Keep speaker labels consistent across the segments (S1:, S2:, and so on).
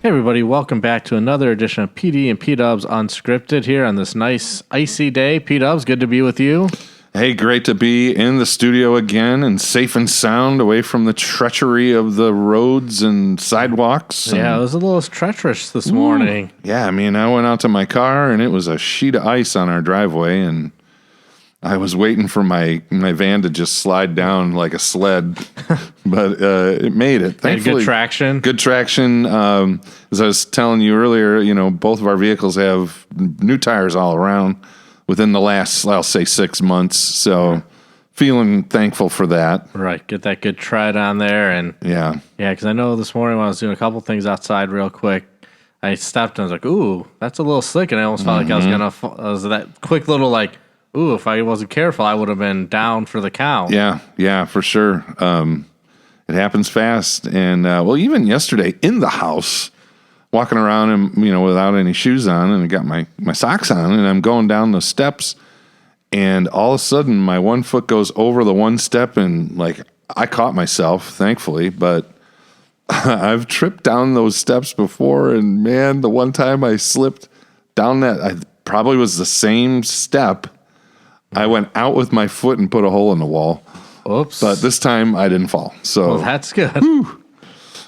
S1: Hey everybody, welcome back to another edition of PD and PDubs Unscripted here on this nice icy day. PDubs, good to be with you.
S2: Hey, great to be in the studio again and safe and sound away from the treachery of the roads and sidewalks.
S1: Yeah, it was a little treacherous this morning.
S2: Yeah, I mean, I went out to my car and it was a sheet of ice on our driveway, and I was waiting for my van to just slide down like a sled, but it made it. Thankfully,
S1: good traction.
S2: Good traction. As I was telling you earlier, both of our vehicles have new tires all around within the last, I'll say, 6 months. So feeling thankful for that.
S1: Right, get that good tread on there. And
S2: yeah,
S1: because I know this morning when I was doing a couple things outside real quick, I stopped and I was like, ooh, that's a little slick. And I almost felt like I was going to, it was that quick little like, ooh, if I wasn't careful, I would have been down for the count.
S2: Yeah, for sure. It happens fast. And, even yesterday in the house, walking around and, without any shoes on, and I got my socks on, and I'm going down the steps, and all of a sudden my one foot goes over the one step, and, I caught myself, thankfully, but I've tripped down those steps before, and, man, the one time I slipped down that, I probably was the same step. I went out with my foot and put a hole in the wall.
S1: Oops.
S2: But this time I didn't fall. So
S1: well, that's good.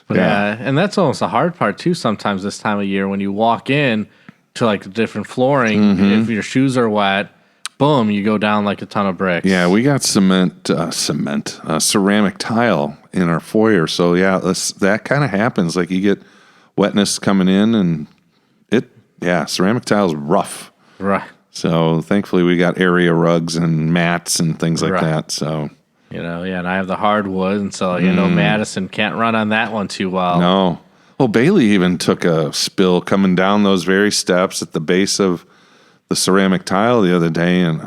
S1: But yeah, and that's almost the hard part too sometimes this time of year when you walk in to the different flooring, if your shoes are wet, boom, you go down like a ton of bricks.
S2: Yeah, we got ceramic tile in our foyer. So yeah, that kind of happens. Like you get wetness coming in, and ceramic tile is rough.
S1: Right.
S2: So thankfully we got area rugs and mats and things like that. So
S1: and I have the hardwood, and so Madison can't run on that one too well.
S2: No. Well, Bailey even took a spill coming down those very steps at the base of the ceramic tile the other day, and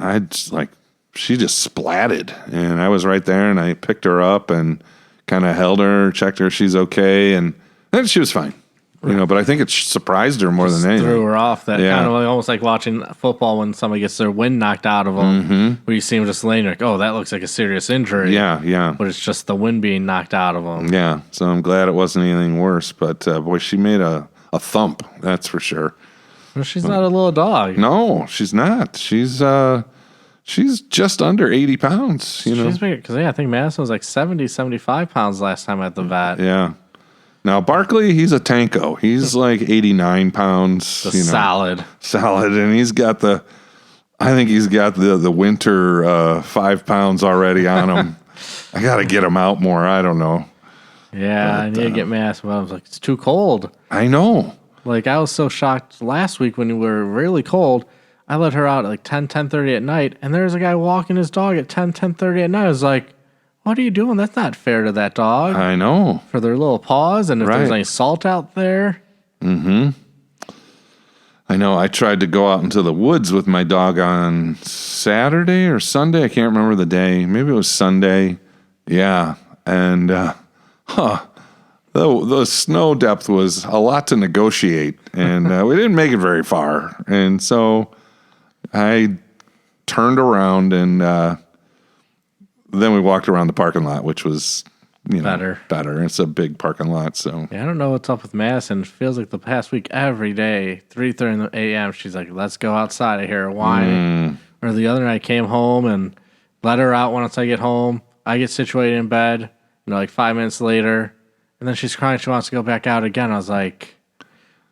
S2: she just splatted, and I was right there, and I picked her up and kind of held her, checked her she's okay, and then she was fine. But I think it surprised her more than anything.
S1: Threw her off. That kind of almost like watching football when somebody gets their wind knocked out of them, where you see them just laying there, oh, that looks like a serious injury.
S2: Yeah.
S1: But it's just the wind being knocked out of them.
S2: Yeah, so I'm glad it wasn't anything worse. But, boy, she made a thump, that's for sure.
S1: Well, she's not a little dog.
S2: No, she's not. She's just under 80 pounds,
S1: She's big, because, I think Madison was like 70, 75 pounds last time at the vet.
S2: Yeah. Now, Barkley, he's a tanko. He's like 89 pounds.
S1: Solid.
S2: And he's got the winter 5 pounds already on him. I got to get him out more. I don't know.
S1: Yeah, I need to get Madison. But I was like, it's too cold.
S2: I know.
S1: I was so shocked last week when we were really cold. I let her out at 10:30 at night, and there's a guy walking his dog at 10:30 at night. I was like, what are you doing? That's not fair to that dog.
S2: I know.
S1: For their little paws, and if there's any salt out there.
S2: I know. I tried to go out into the woods with my dog on Saturday or Sunday. I can't remember the day. Maybe it was Sunday. Yeah. And, the snow depth was a lot to negotiate, and we didn't make it very far. And so I turned around and then we walked around the parking lot, which was, better. It's a big parking lot, so.
S1: Yeah, I don't know what's up with Madison. It feels like the past week, every day, 3:30 a.m., she's like, let's go outside. I hear her whining. Or the other night, I came home and let her out once I get home. I get situated in bed, 5 minutes later, and then she's crying. She wants to go back out again. I was like,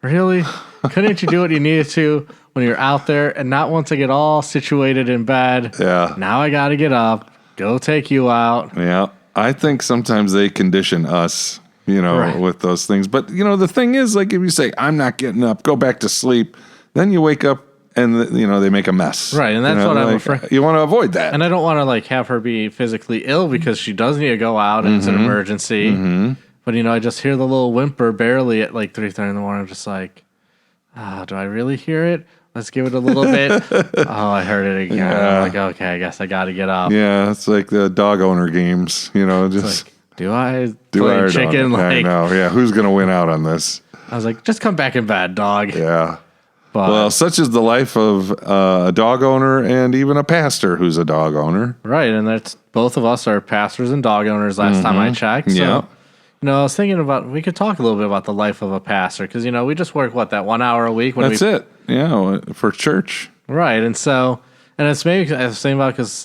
S1: really? Couldn't you do what you needed to when you're out there? And not once I get all situated in bed. Yeah. Now I got to get up. Go take you out.
S2: Yeah. I think sometimes they condition us, with those things. But, the thing is, if you say, I'm not getting up, go back to sleep, then you wake up and, they make a mess.
S1: Right. And that's what I'm afraid.
S2: You want to avoid that.
S1: And I don't want to, have her be physically ill because she does need to go out and it's an emergency. But, I just hear the little whimper barely at 3:30 in the morning. I'm just like, do I really hear it? Let's give it a little bit. Oh, I heard it again. Yeah. I'm like, okay, I guess I got to get up.
S2: Yeah, it's like the dog owner games, just.
S1: Do I play chicken?
S2: I know, yeah. Who's going to win out on this?
S1: I was like, just come back in bed, dog.
S2: Yeah. Well, such is the life of a dog owner and even a pastor who's a dog owner.
S1: Right, and that's both of us are pastors and dog owners last time I checked. So, I was thinking about, we could talk a little bit about the life of a pastor because, we just work, that 1 hour a week?
S2: That's it. Yeah, for church.
S1: Right. And so, and it's maybe I was thinking about because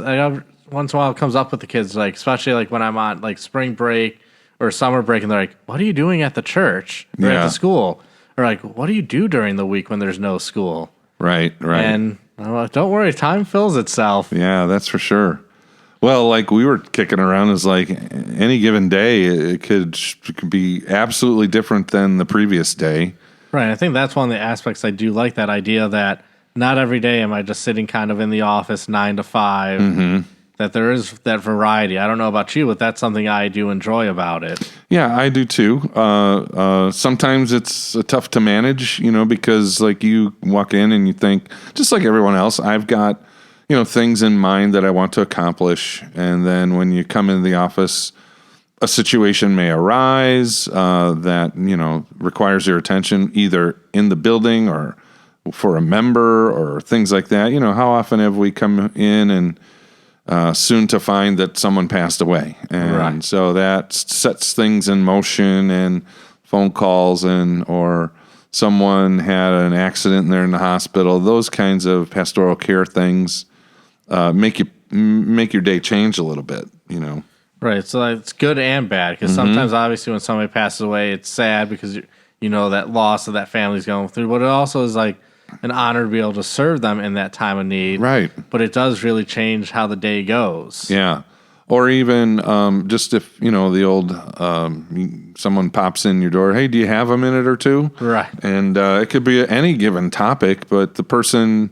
S1: once in a while it comes up with the kids, like, especially like when I'm on like spring break or summer break and they're like, what are you doing at the church or at the school? Or like, what do you do during the week when there's no school?
S2: Right.
S1: And I'm like, don't worry, time fills itself.
S2: Yeah, that's for sure. Well, like we were kicking around is like any given day, it could be absolutely different than the previous day.
S1: Right. I think that's one of the aspects I do like, that idea that not every day am I just sitting kind of in the office 9 to 5.
S2: Mm-hmm.
S1: That there is that variety. I don't know about you, but that's something I do enjoy about it.
S2: Yeah, I do too. Sometimes it's tough to manage, because like you walk in and you think, just like everyone else, I've got things in mind that I want to accomplish. And then when you come into the office, a situation may arise that, requires your attention either in the building or for a member or things like that. How often have we come in and soon to find that someone passed away? And so that sets things in motion, and phone calls or someone had an accident and they're in the hospital. Those kinds of pastoral care things make your day change a little bit,
S1: Right. So it's good and bad because sometimes, obviously, when somebody passes away, it's sad because that loss of that family's going through. But it also is like an honor to be able to serve them in that time of need.
S2: Right.
S1: But it does really change how the day goes.
S2: Yeah. Or even just if, the old, someone pops in your door, hey, do you have a minute or two?
S1: Right.
S2: And it could be any given topic, but the person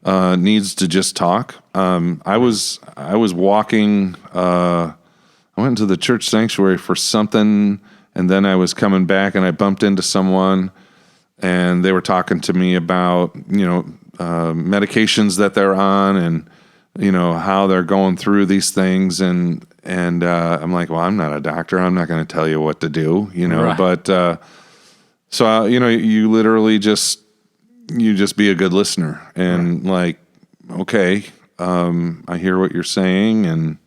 S2: needs to just talk. I was walking, I went into the church sanctuary for something, and then I was coming back and I bumped into someone, and they were talking to me about, medications that they're on and, how they're going through these things. And I'm like, well, I'm not a doctor. I'm not going to tell you what to do,
S1: Right.
S2: but, so, you literally just be a good listener and like, okay, I hear what you're saying. And,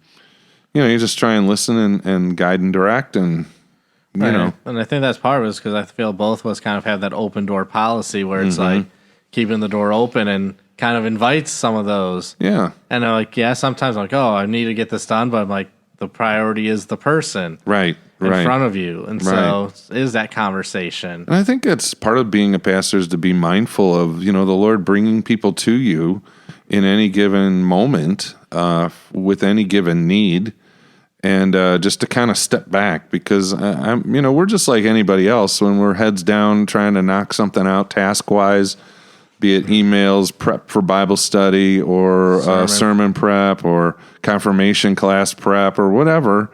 S2: you just try and listen and guide and direct and,
S1: And I think that's part of it is because I feel both of us kind of have that open door policy where it's like keeping the door open and kind of invites some of those.
S2: Yeah.
S1: And I'm like, sometimes I'm like, oh, I need to get this done. But I'm like, the priority is the person
S2: Right.
S1: in front of you. And so is that conversation.
S2: And I think that's part of being a pastor is to be mindful of, the Lord bringing people to you in any given moment with any given need. And just to kind of step back because, we're just like anybody else when we're heads down trying to knock something out task-wise, be it emails, prep for Bible study or sermon prep or confirmation class prep or whatever.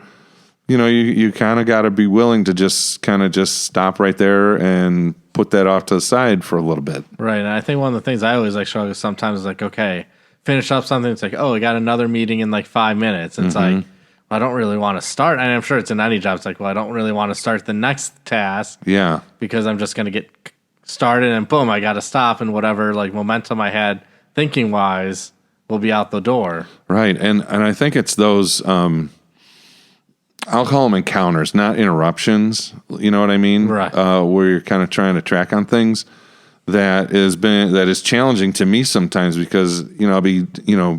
S2: You kind of got to be willing to just stop right there and put that off to the side for a little bit.
S1: Right. And I think one of the things I always struggle with sometimes is like, okay, finish up something. It's like, oh, I got another meeting in like 5 minutes. And it's like, I don't really want to start. And I'm sure it's in any job. It's like, well, I don't really want to start the next task.
S2: Yeah.
S1: Because I'm just going to get started and boom, I got to stop, and whatever like momentum I had thinking wise will be out the door.
S2: Right. And I think it's those, I'll call them encounters, not interruptions. You know what I mean?
S1: Right.
S2: Where you're kind of trying to track on things that is challenging to me sometimes because, I'll be,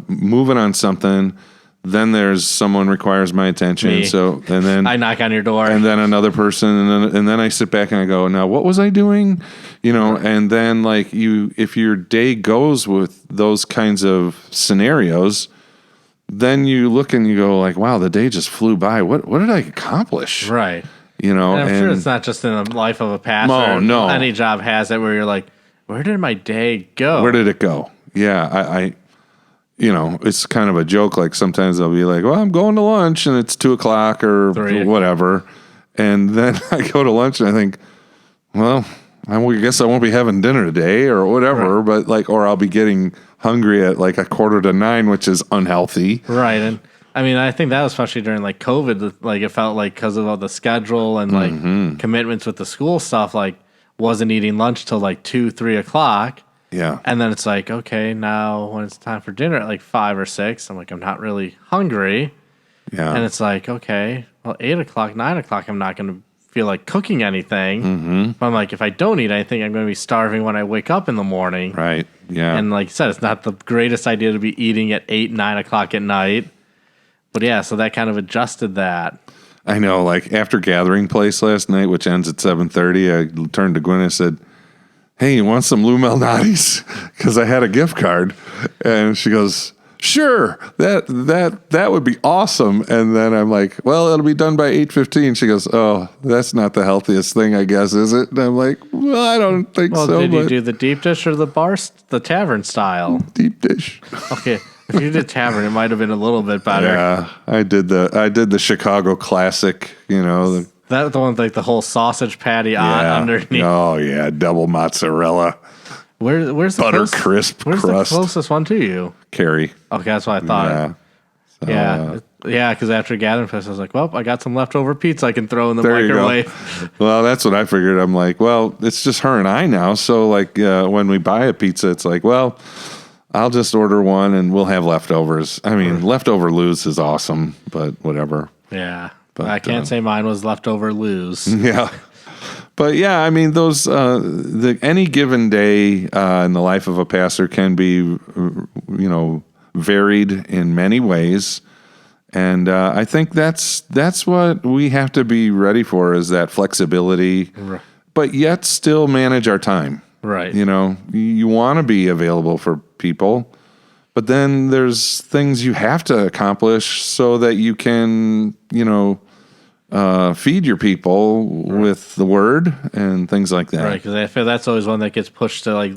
S2: moving on something. Then there's someone requires my attention.
S1: Me.
S2: So, and then
S1: I knock on your door,
S2: and then another person, and then I sit back and I go, now what was I doing? And then like if your day goes with those kinds of scenarios, then you look and you go like, wow, the day just flew by. What did I accomplish?
S1: Right.
S2: And
S1: I'm sure it's not just in the life of a pastor.
S2: No.
S1: Any job has it where you're like, where did my day go?
S2: Where did it go? Yeah. I it's kind of a joke. Like sometimes I'll be like, well, I'm going to lunch and it's 2:00 or
S1: 3.
S2: whatever. And then I go to lunch and I think, well, I guess I won't be having dinner today or whatever,
S1: Right.
S2: but or I'll be getting hungry at like 8:45, which is unhealthy.
S1: Right. And I mean, I think that was especially during like COVID, like it felt like because of all the schedule and like commitments with the school stuff, like wasn't eating lunch till like 2-3 o'clock.
S2: Yeah.
S1: And then it's like, okay, now when it's time for dinner at like 5 or 6, I'm like, I'm not really hungry.
S2: Yeah.
S1: And it's like, okay, well, 8 o'clock, 9 o'clock, I'm not going to feel like cooking anything. But I'm like, if I don't eat anything, I'm going to be starving when I wake up in the morning.
S2: Right. Yeah.
S1: And like you said, it's not the greatest idea to be eating at 8, 9 o'clock at night. But yeah, so that kind of adjusted that.
S2: I know, like after Gathering Place last night, which ends at 7:30, I turned to Gwen and said, "Hey, you want some Lou Malnati's?" Because I had a gift card. And she goes, "Sure, that would be awesome." And then I'm like, "Well, it'll be done by 8:15." She goes, "Oh, that's not the healthiest thing, I guess, is it?" And I'm like, "Well, I don't think so."
S1: Well, did you do the deep dish or the tavern style?
S2: Deep dish?
S1: Okay. If you did tavern, it might have been a little bit better.
S2: Yeah, I did the Chicago classic,
S1: That's the one with like the whole sausage patty on underneath.
S2: Oh yeah, double mozzarella.
S1: Where's the
S2: butter crisp
S1: where's
S2: crust?
S1: The closest one to you?
S2: Carrie.
S1: Okay, that's what I thought.
S2: Yeah.
S1: Yeah, because after Gathering Place, I was like, well, I got some leftover pizza I can throw in the
S2: There you go.
S1: microwave.
S2: Well, that's what I figured. I'm like, well, it's just her and I now. So like when we buy a pizza, it's like, well, I'll just order one and we'll have leftovers. I mean, leftover Lou's is awesome, but whatever.
S1: Yeah. But I can't say mine was leftover Lou's.
S2: Yeah. But yeah, I mean, those any given day in the life of a pastor can be, varied in many ways, and I think that's what we have to be ready for, is that flexibility, but yet still manage our time.
S1: Right.
S2: You want to be available for people, but then there's things you have to accomplish so that you can, feed your people with the word and things like that.
S1: Right, because I feel that's always one that gets pushed to like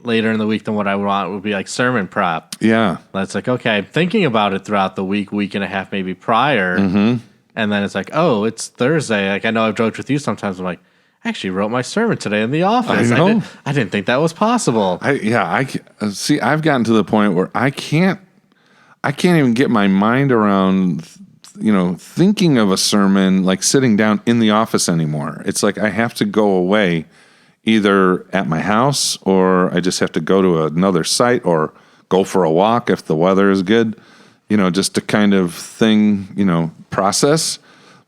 S1: later in the week than what I want would be like sermon prep.
S2: Yeah.
S1: That's like, okay, I'm thinking about it throughout the week and a half maybe prior. And then it's like, oh, it's Thursday. Like I know I've joked with you sometimes. I'm like, I actually wrote my sermon today in the office.
S2: I know.
S1: I didn't think that was possible.
S2: I've gotten to the point where I can't even get my mind around thinking of a sermon, like sitting down in the office anymore. It's like I have to go away either at my house, or I just have to go to another site or go for a walk if the weather is good, just to kind of process.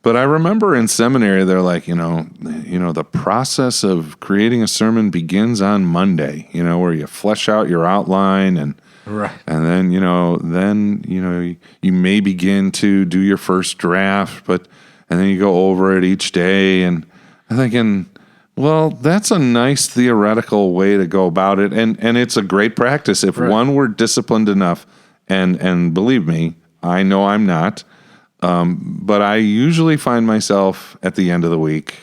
S2: But I remember in seminary, they're like, the process of creating a sermon begins on Monday, where you flesh out your outline and
S1: right.
S2: And then, you may begin to do your first draft, and then you go over it each day. And I'm thinking, well, that's a nice theoretical way to go about it. And it's a great practice if one were disciplined enough. And believe me, I know I'm not. But I usually find myself at the end of the week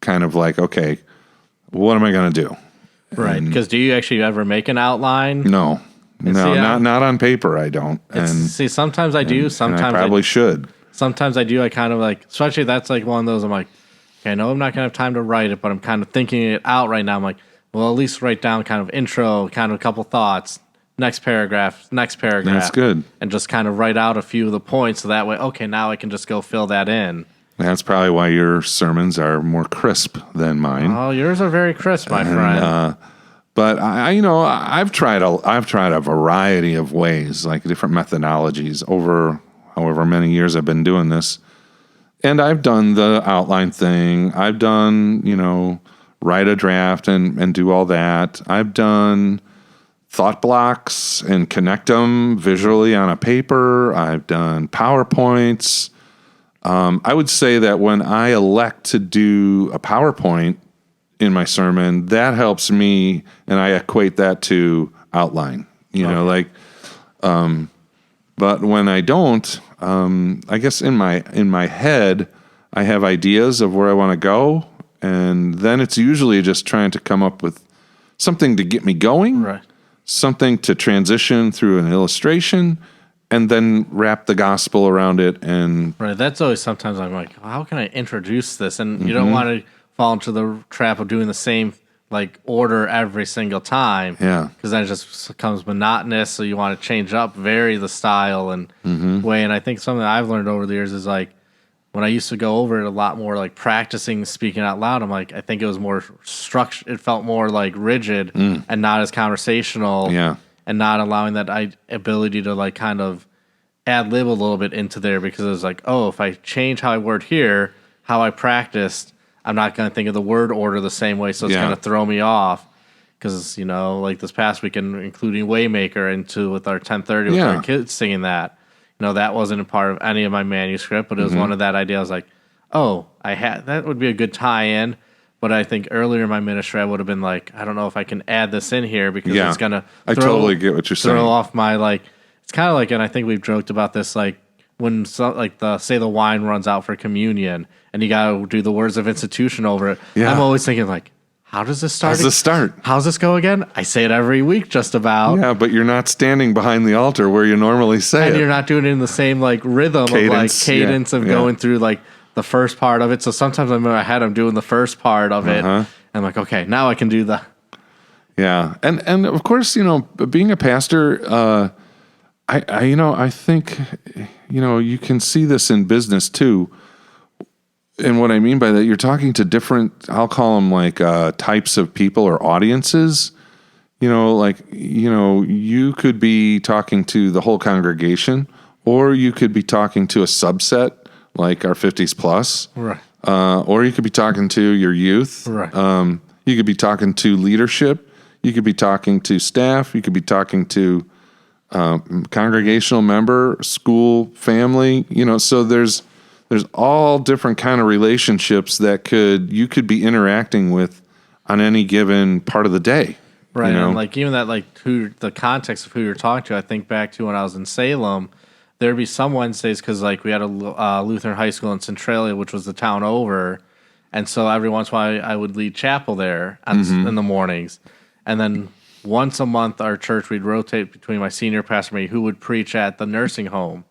S2: kind of like, okay, what am I going to do?
S1: Right. Because do you actually ever make an outline?
S2: No. Not on paper. I don't.
S1: Sometimes I do. Sometimes
S2: I probably should.
S1: Sometimes I do. I kind of like, especially that's like one of those. I'm like, okay, I know I'm not gonna have time to write it, but I'm kind of thinking it out right now. I'm like, well, at least write down kind of intro, kind of a couple thoughts, next paragraph.
S2: That's good.
S1: And just kind of write out a few of the points, so that way, okay, now I can just go fill that in.
S2: That's probably why your sermons are more crisp than mine.
S1: Oh, yours are very crisp, my friend.
S2: But I've tried a variety of ways, like different methodologies over however many years I've been doing this. And I've done the outline thing. I've done, write a draft and do all that. I've done thought blocks and connect them visually on a paper. I've done PowerPoints. I would say that when I elect to do a PowerPoint in my sermon, that helps me, and I equate that to outline. But when I don't, I guess in my head, I have ideas of where I want to go, and then it's usually just trying to come up with something to get me going,
S1: right.
S2: Something to transition through an illustration, and then wrap the gospel around it. And
S1: right, that's always sometimes I'm like, how can I introduce this? And you don't want to fall into the trap of doing the same like order every single time.
S2: Yeah.
S1: Because then it just becomes monotonous. So you want to change up, vary the style and way. And I think something that I've learned over the years is like when I used to go over it a lot more, like practicing speaking out loud, I'm like, I think it was more structured. It felt more like rigid and not as conversational.
S2: Yeah.
S1: And not allowing that ability to like kind of ad-lib a little bit into there, because it was like, oh, if I change how I word here, how I practiced, I'm not going to think of the word order the same way, so it's going to throw me off. Because, like this past weekend, including Waymaker with our 10:30 with our kids singing that, that wasn't a part of any of my manuscript, but it was one of that idea. I was like, oh, that would be a good tie-in. But I think earlier in my ministry, I would have been like, I don't know if I can add this in here because it's going to
S2: totally get what you're saying.
S1: Throw off my, it's kind of like, and I think we've joked about this, when say the wine runs out for communion and you got to do the words of institution over it. Yeah. I'm always thinking how does this start? How's this go again? I say it every week just about.
S2: Yeah, but you're not standing behind the altar where you normally say it.
S1: And you're not doing it in the same rhythm cadence of going through the first part of it. So sometimes I'm in my head, I'm doing the first part of it. And I'm like, okay, now I can do the.
S2: Yeah. And of course, being a pastor, I think, you can see this in business too. And what I mean by that, you're talking to different, I'll call them types of people or audiences. You could be talking to the whole congregation, or you could be talking to a subset, like our 50s plus.
S1: Right.
S2: Or you could be talking to your youth.
S1: Right.
S2: You could be talking to leadership. You could be talking to staff. You could be talking to congregational member, school, family. So there's all different kind of relationships that you could be interacting with on any given part of the day.
S1: Right. And even that, the context of who you're talking to, I think back to when I was in Salem, there'd be some Wednesdays because we had a Lutheran high school in Centralia, which was the town over. And so every once in a while I would lead chapel there in the mornings. And then once a month, our church, we'd rotate between my senior pastor and me, who would preach at the nursing home.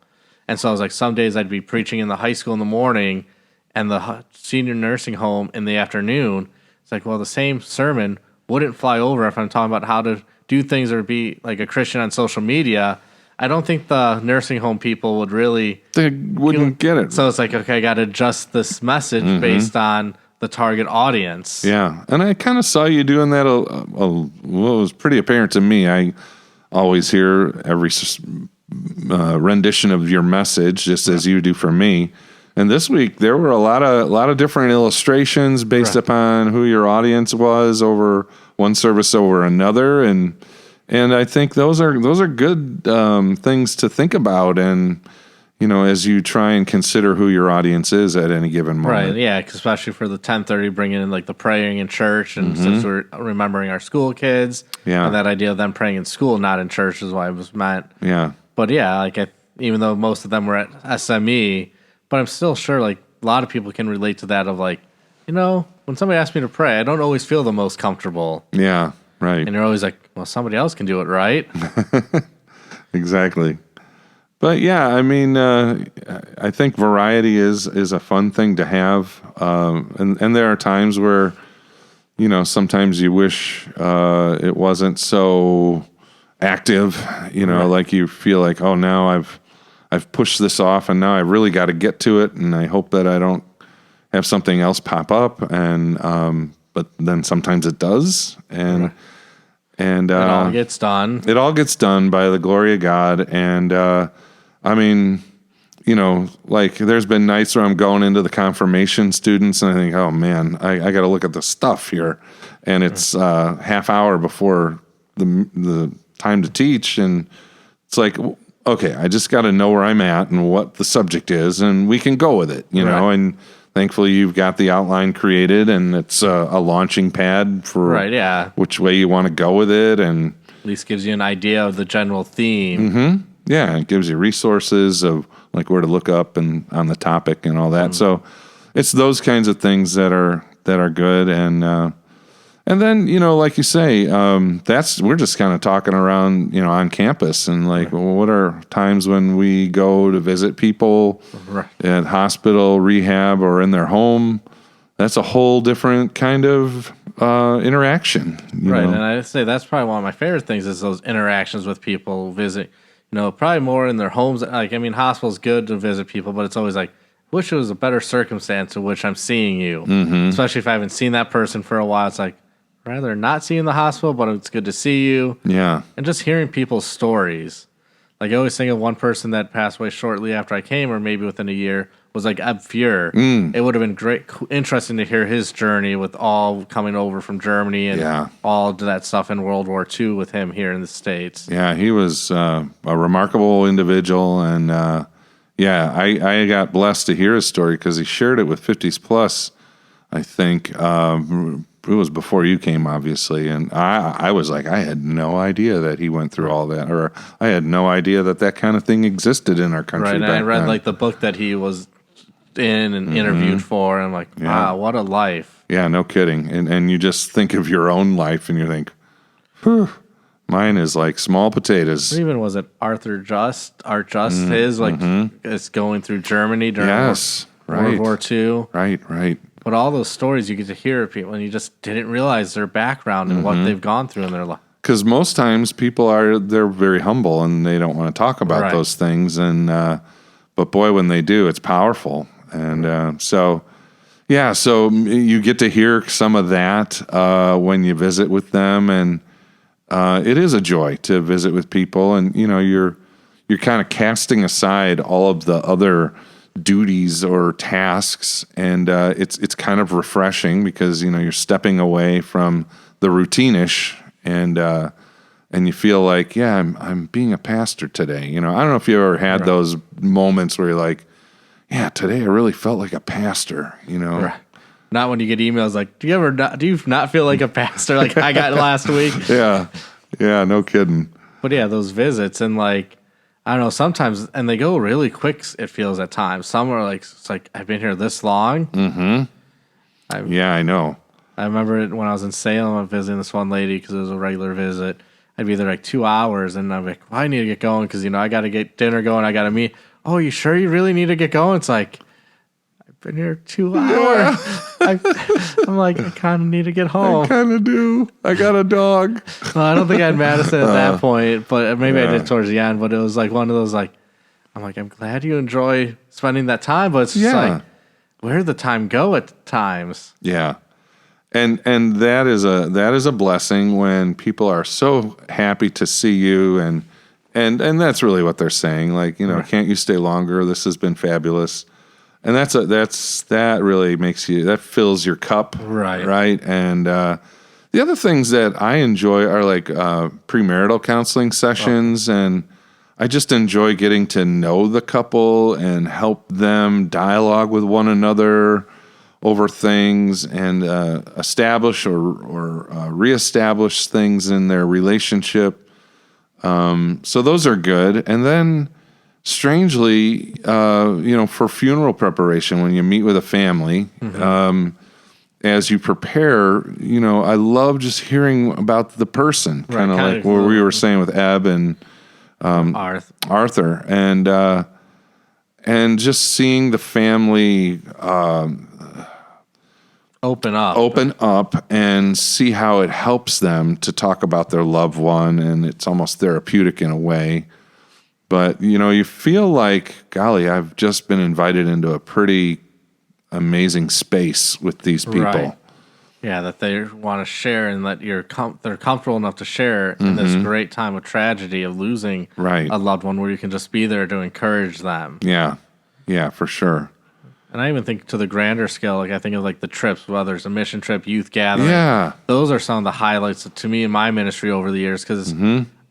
S1: And so I was some days I'd be preaching in the high school in the morning and the senior nursing home in the afternoon. It's the same sermon wouldn't fly over if I'm talking about how to do things or be a Christian on social media. I don't think the nursing home people would really...
S2: They wouldn't get it.
S1: So it's okay, I got to adjust this message based on the target audience.
S2: Yeah, and I kind of saw you doing that. It was pretty apparent to me. I always hear every rendition of your message, just as you do for me. And this week there were a lot of different illustrations based upon who your audience was over one service over another, and I think those are good things to think about, and as you try and consider who your audience is at any given moment.
S1: Right. Yeah, especially for the 10:30, bringing in the praying in church, and since we're remembering our school kids, and that idea of them praying in school, not in church, is why it was meant.
S2: Yeah.
S1: But yeah, even though most of them were at SME, but I'm still sure a lot of people can relate to that of when somebody asks me to pray, I don't always feel the most comfortable.
S2: Yeah, right.
S1: And you're always well, somebody else can do it, right?
S2: Exactly. But yeah, I think variety is a fun thing to have. And there are times where, sometimes you wish it wasn't so active, you feel oh, now I've pushed this off and now I really got to get to it, and I hope that I don't have something else pop up, and but then sometimes it does, and it
S1: all gets done.
S2: It all gets done by the glory of God, and there's been nights where I'm going into the confirmation students and I think, oh man, I got to look at the stuff here, and it's half hour before the time to teach, and it's okay, I just got to know where I'm at and what the subject is, and we can go with it, and thankfully you've got the outline created, and it's a launching pad for which way you want to go with it, and
S1: at least gives you an idea of the general theme.
S2: Mm-hmm. Yeah, it gives you resources of where to look up and on the topic and all that. So it's those kinds of things that are good, and then like you say, we're just kind of talking around on campus, and what are times when we go to visit people at hospital, rehab, or in their home. That's a whole different kind of interaction,
S1: right? And I'd say that's probably one of my favorite things is those interactions with people visit. Probably more in their homes. Hospital's good to visit people, but it's always wish it was a better circumstance in which I'm seeing you. Mm-hmm. Especially if I haven't seen that person for a while. It's rather not see you in the hospital, but it's good to see you.
S2: Yeah.
S1: And just hearing people's stories. I always think of one person that passed away shortly after I came, or maybe within a year, was like Eb Fuhr. It would have been interesting to hear his journey with all coming over from Germany and all of that stuff in World War II with him here in the States.
S2: Yeah, he was a remarkable individual, and I got blessed to hear his story because he shared it with 50s Plus, I think. It was before you came, obviously, and I was like, I had no idea that he went through all that, or I had no idea that kind of thing existed in our country.
S1: Right, and I read like the book that he was in and interviewed for, and I'm like, wow, what a life.
S2: Yeah, no kidding. And you just think of your own life, and you think, whew, mine is like small potatoes.
S1: Or even was it Art Just, his, like, it's going through Germany during World War II.
S2: Right.
S1: But all those stories you get to hear of people, and you just didn't realize their background and what they've gone through in their life.
S2: Because most times they're very humble and they don't want to talk about those things. And but boy, when they do, it's powerful. And so you get to hear some of that when you visit with them, and it is a joy to visit with people. And you're kind of casting aside all of the other duties or tasks, and it's kind of refreshing because you're stepping away from the routine-ish, and you feel like I'm being a pastor today. I don't know if you ever had those moments where you're like, today I really felt like a pastor.
S1: Right. Not when you get emails like, do you not feel like a pastor like I got last week?
S2: Yeah, no kidding.
S1: But those visits, and like, I don't know, sometimes, and they go really quick, it feels at times. Some are like, it's like, I've been here this long.
S2: I know.
S1: I remember it when I was in Salem, I was visiting this one lady because it was a regular visit. I'd be there like 2 hours, and I'm like, well, I need to get going because, I got to get dinner going. I got to meet. Oh, you sure you really need to get going? It's like, I've been here 2 hours. I'm like, I kind of need to get home.
S2: I kind of do. I got a dog.
S1: Well, I don't think I had Madison at that point, but maybe I did towards the end. But it was like one of those, like, I'm like, I'm glad you enjoy spending that time, but it's just like, where did the time go at times? Yeah.
S2: And that is a blessing when people are so happy to see you, and that's really what they're saying. Like, can't you stay longer? This has been fabulous. And that really that fills your cup, right? And the other things that I enjoy are like premarital counseling sessions, and I just enjoy getting to know the couple and help them dialogue with one another over things, and establish or reestablish things in their relationship. So those are good, and then. Strangely, for funeral preparation, when you meet with a family, as you prepare, I love just hearing about the person, kind of like what we were saying with Eb and Arthur, and just seeing the family
S1: open
S2: up and see how it helps them to talk about their loved one, and it's almost therapeutic in a way. But, you feel like, golly, I've just been invited into a pretty amazing space with these people. Right.
S1: Yeah, that they want to share, and that they're comfortable enough to share in this great time of tragedy of losing a loved one, where you can just be there to encourage them.
S2: Yeah, for sure.
S1: And I even think to the grander scale, like I think of like the trips, whether it's a mission trip, youth gathering.
S2: Yeah.
S1: Those are some of the highlights to me in my ministry over the years, because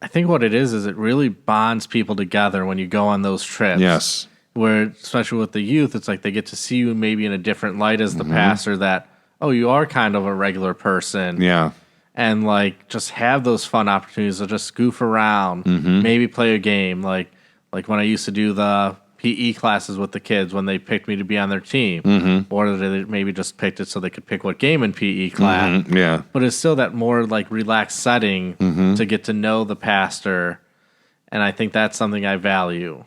S1: I think what it is it really bonds people together when you go on those trips.
S2: Yes.
S1: Where, especially with the youth, it's like they get to see you maybe in a different light as the pastor, that, oh, you are kind of a regular person.
S2: Yeah.
S1: And like just have those fun opportunities to just goof around, maybe play a game. Like when I used to do the PE classes with the kids when they picked me to be on their team, or they maybe just picked it so they could pick what game in PE class. But it's still that more like relaxed setting to get to know the pastor, and I think that's something I value.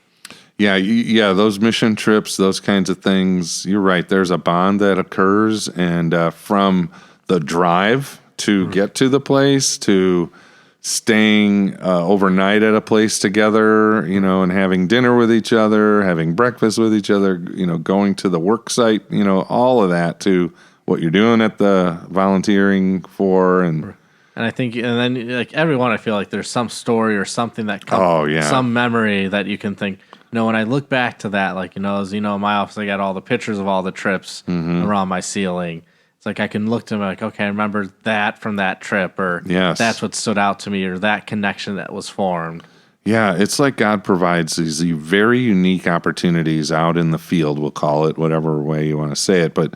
S2: Yeah, those mission trips, those kinds of things, you're right. There's a bond that occurs, and from the drive to get to the place, to staying overnight at a place together, and having dinner with each other, having breakfast with each other, going to the work site, all of that, to what you're doing at the volunteering for. And
S1: I think, and then like everyone, I feel like there's some story or something that comes, some memory that you can think, when I look back to that, like, as in my office, I got all the pictures of all the trips around my ceiling. It's like I can look to them like, okay, I remember that from that trip, or that's what stood out to me, or that connection that was formed.
S2: Yeah, it's like God provides these very unique opportunities out in the field, we'll call it, whatever way you want to say it, but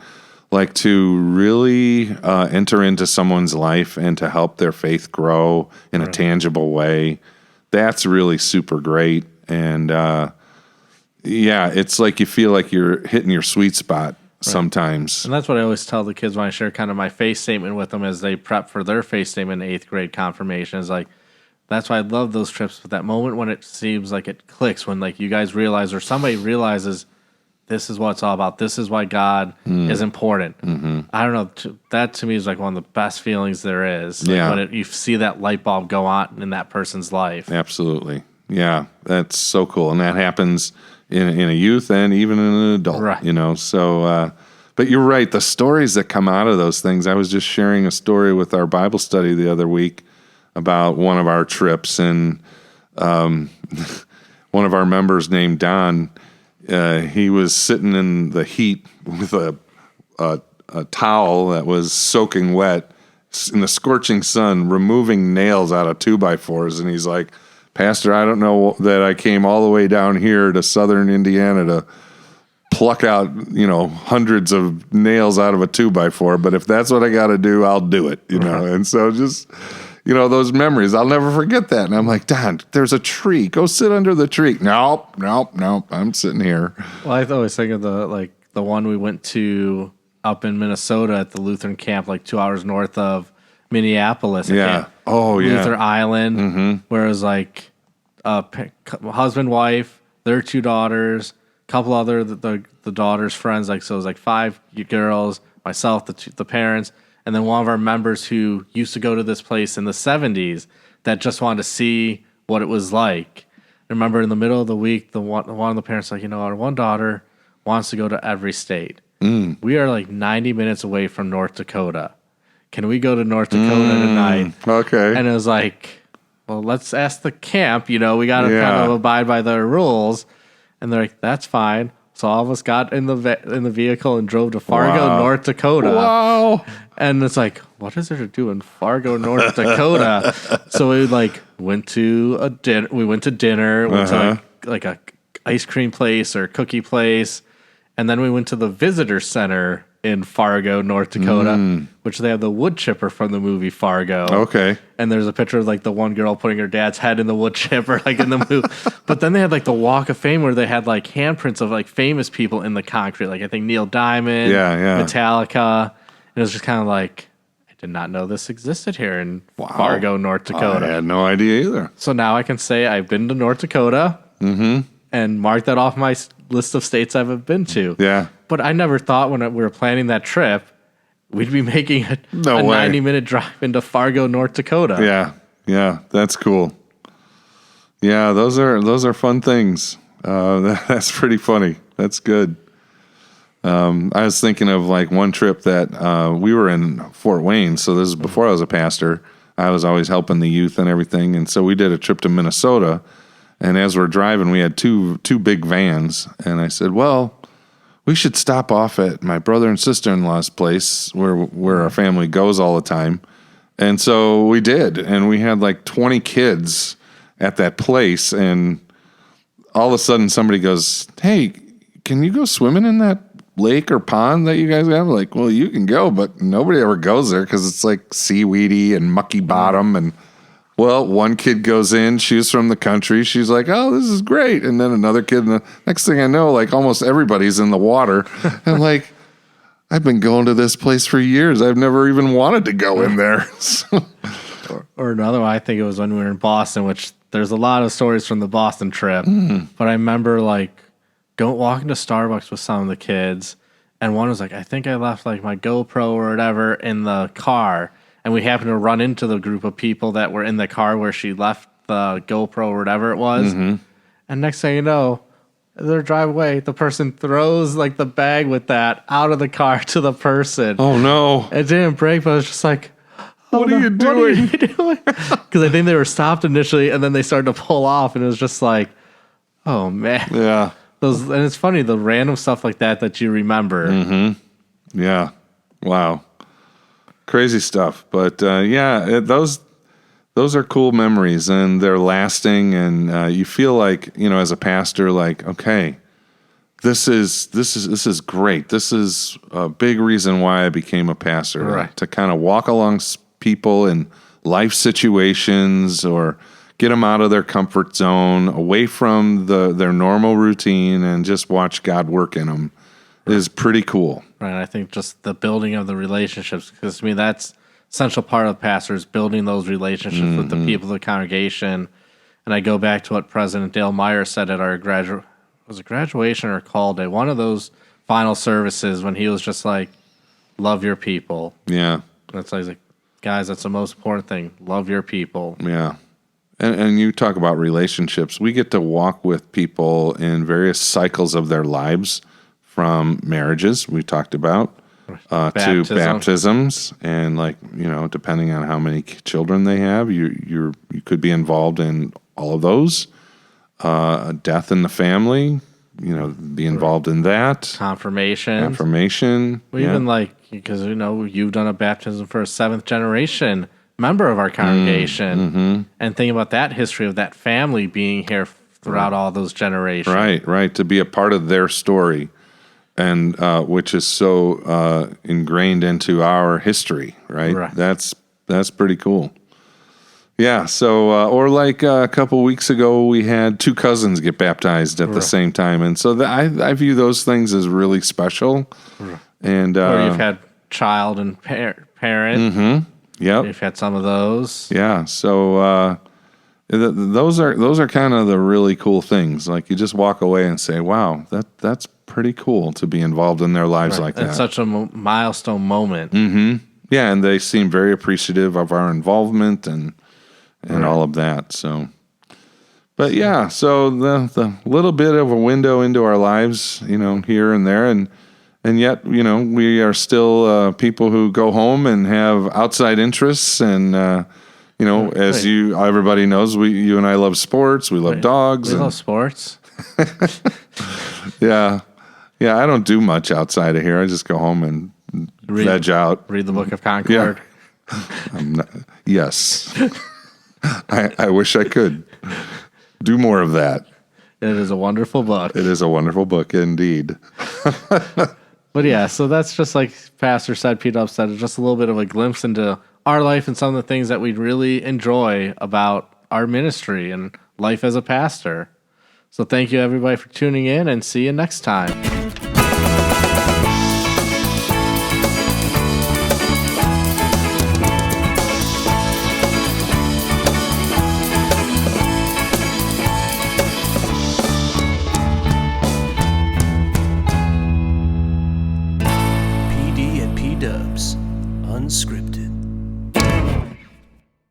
S2: like to really enter into someone's life and to help their faith grow in a tangible way. That's really super great. And it's like you feel like you're hitting your sweet spot sometimes.
S1: And that's what I always tell the kids when I share kind of my faith statement with them as they prep for their faith statement in 8th grade confirmation. Is like, that's why I love those trips. But that moment when it seems like it clicks, when like you guys realize or somebody realizes this is what it's all about. This is why God is important. I don't know. That to me is like one of the best feelings there is. Like when you see that light bulb go on in that person's life.
S2: Absolutely. Yeah, that's so cool. And that happens in a youth and even in an adult,
S1: right.
S2: So, but you're right. The stories that come out of those things. I was just sharing a story with our Bible study the other week about one of our trips, and one of our members named Don, he was sitting in the heat with a towel that was soaking wet in the scorching sun, removing nails out of 2x4s, and he's like, Pastor, I don't know that I came all the way down here to southern Indiana to pluck out, hundreds of nails out of a 2x4, but if that's what I got to do, I'll do it, And so just, those memories, I'll never forget that. And I'm like, Don, there's a tree. Go sit under the tree. Nope. I'm sitting here.
S1: Well, I always think of the one we went to up in Minnesota at the Lutheran camp, like 2 hours north of Minneapolis.
S2: Yeah. Oh, yeah.
S1: Luther Island, where it was like husband, wife, their 2 daughters, a couple other the daughters' friends. Like so, it was like 5 girls, myself, the parents, and then one of our members who used to go to this place in the 70s that just wanted to see what it was like. I remember in the middle of the week, one of the parents like, our one daughter wants to go to every state. We are like 90 minutes away from North Dakota. Can we go to North Dakota tonight?
S2: Okay.
S1: And it was like, well, let's ask the camp. We got to kind of abide by their rules. And they're like, that's fine. So all of us got in the vehicle and drove to Fargo, North Dakota.
S2: Wow.
S1: And it's like, what is there to do in Fargo, North Dakota? So we went to dinner. We went to dinner. Went to like a ice cream place or cookie place. And then we went to the visitor center in Fargo, North Dakota, which they have the wood chipper from the movie Fargo.
S2: Okay.
S1: And there's a picture of like the one girl putting her dad's head in the wood chipper, like in the movie. But then they had like the Walk of Fame where they had like handprints of like famous people in the concrete, like I think Neil Diamond, Metallica. And it was just kind of like, I did not know this existed here in Fargo, North Dakota.
S2: I had no idea either.
S1: So now I can say I've been to North Dakota and mark that off my list of states I've been to.
S2: Yeah.
S1: But I never thought when we were planning that trip, we'd be making a 90-minute drive into Fargo, North Dakota.
S2: Yeah, that's cool. Yeah, those are fun things. That's pretty funny. That's good. I was thinking of like one trip that we were in Fort Wayne. So this is before I was a pastor. I was always helping the youth and everything. And so we did a trip to Minnesota. And as we're driving, we had two big vans. And I said, well, we should stop off at my brother and sister-in-law's place where our family goes all the time. And so we did. And we had like 20 kids at that place. And all of a sudden somebody goes, hey, can you go swimming in that lake or pond that you guys have? Like, well, you can go, but nobody ever goes there because it's like seaweedy and mucky bottom. And well, one kid goes in, she's from the country. She's like, oh, this is great. And then another kid, and the next thing I know, like almost everybody's in the water. And like, I've been going to this place for years. I've never even wanted to go in there.
S1: Or another one, I think it was when we were in Boston, which there's a lot of stories from the Boston trip. But I remember like walking to Starbucks with some of the kids. And one was like, I think I left like my GoPro or whatever in the car. And we happened to run into the group of people that were in the car where she left the GoPro or whatever it was. And next thing you know, they're driving away. The person throws like the bag with that out of the car to the person.
S2: Oh, no.
S1: It didn't break, but it was just like,
S2: what are you doing?
S1: Because I think they were stopped initially and then they started to pull off. And it was just like, Oh man.
S2: Yeah.
S1: And it's funny, the random stuff like that you remember.
S2: Yeah. Wow. Crazy stuff. But those are cool memories, and they're lasting, and you feel like, as a pastor, like, okay, this is great. This is a big reason why I became a pastor,
S1: Right.
S2: to kind of walk along people in life situations, or get them out of their comfort zone, away from their normal routine, and just watch God work in them is pretty cool.
S1: Right. I think just the building of the relationships, because to me, that's essential part of pastors, building those relationships with the people of the congregation. And I go back to what President Dale Meyer said at our graduation or call day, one of those final services, when he was just like, love your people.
S2: Yeah.
S1: And it's like, guys, that's the most important thing. Love your people.
S2: Yeah. And you talk about relationships. We get to walk with people in various cycles of their lives, from marriages we talked about, to baptisms, and depending on how many children they have, you could be involved in all of those. Death in the family, be involved in that.
S1: Confirmation.
S2: Well,
S1: even because you've done a baptism for a 7th generation member of our congregation, and think about that history of that family being here throughout all those generations.
S2: Right. To be a part of their story, and which is so ingrained into our history, right? That's pretty cool. Yeah. So, or like a couple weeks ago, we had 2 cousins get baptized at the same time, and so I view those things as really special. And
S1: or you've had child and parent.
S2: Yep.
S1: You've had some of those.
S2: Yeah. So those are kind of the really cool things. Like, you just walk away and say, "Wow, that's pretty cool to be involved in their lives like that."
S1: It's such a milestone moment.
S2: Yeah, and they seem very appreciative of our involvement and all of that. So, but yeah, so the little bit of a window into our lives, here and there, and yet, we are still people who go home and have outside interests, and as everybody knows, you and I love sports. We love dogs.
S1: We love sports.
S2: Yeah. Yeah, I don't do much outside of here. I just go home and veg out.
S1: Read the Book of Concord.
S2: Yeah. Yes. I wish I could do more of that.
S1: It is a wonderful book.
S2: It is a wonderful book indeed.
S1: But yeah, so that's just like Pastor said, PDubs said, it's just a little bit of a glimpse into our life and some of the things that we really enjoy about our ministry and life as a pastor. So thank you, everybody, for tuning in, and see you next time.